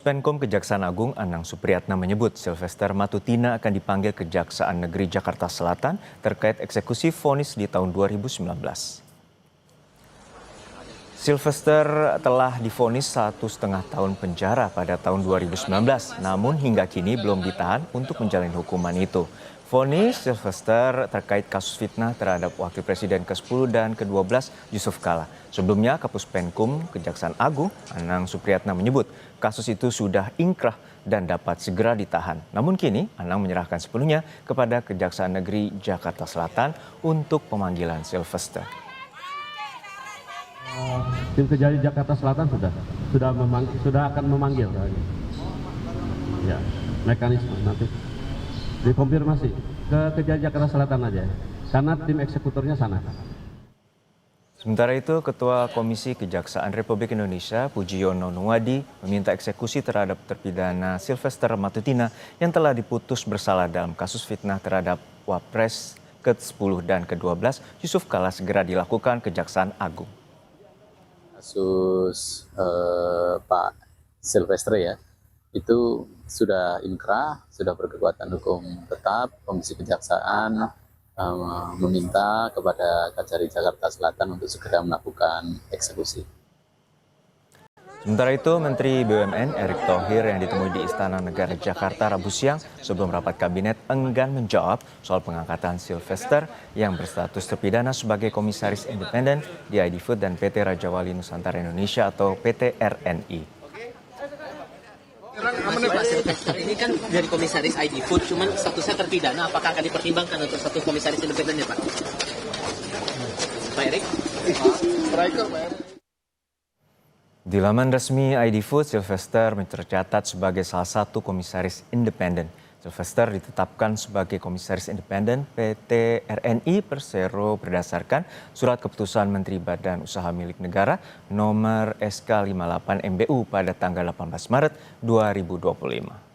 Penkom Kejaksaan Agung Anang Supriyatna menyebut Sylvester Matutina akan dipanggil Kejaksaan Negeri Jakarta Selatan terkait eksekusi vonis di tahun 2019. Sylvester telah divonis 1,5 tahun penjara pada tahun 2019, namun hingga kini belum ditahan untuk menjalani hukuman itu. Vonis Sylvester terkait kasus fitnah terhadap Wakil Presiden ke-10 dan ke-12 Yusuf Kala. Sebelumnya, Kapus Penkum Kejaksaan Agung Anang Supriyatna menyebut kasus itu sudah ingkrah dan dapat segera ditahan. Namun kini Anang menyerahkan sepenuhnya kepada Kejaksaan Negeri Jakarta Selatan untuk pemanggilan Sylvester. Tim Kejari Jakarta Selatan sudah akan memanggil. Ya, mekanisme nanti dikonfirmasi ke Kejari Jakarta Selatan aja, karena tim eksekutornya sana. Sementara itu, Ketua Komisi Kejaksaan Republik Indonesia Pujiyono Nuwadi meminta eksekusi terhadap terpidana Sylvester Matutina yang telah diputus bersalah dalam kasus fitnah terhadap Wapres ke-10 dan ke-12 Yusuf Kala segera dilakukan Kejaksaan Agung. Kasus Pak Sylvester ya, itu sudah inkrah, sudah berkekuatan hukum tetap. Komisi Kejaksaan meminta kepada Kejari Jakarta Selatan untuk segera melakukan eksekusi. Sementara itu, Menteri BUMN Erick Thohir yang ditemui di Istana Negara Jakarta Rabu siang sebelum rapat kabinet enggan menjawab soal pengangkatan Sylvester yang berstatus terpidana sebagai komisaris independen di ID Food dan PT Raja Wali Nusantara Indonesia atau PT RNI. Pak Sylvester ini kan dari komisaris ID Food, cuman statusnya terpidana, apakah akan dipertimbangkan untuk status komisaris independen ya Pak? Pak Erik? Di laman resmi ID Food, Sylvester tercatat sebagai salah satu komisaris independen. Sylvester ditetapkan sebagai komisaris independen PT RNI Persero berdasarkan surat keputusan Menteri Badan Usaha Milik Negara nomor SK 58 MBU pada tanggal 18 Maret 2025.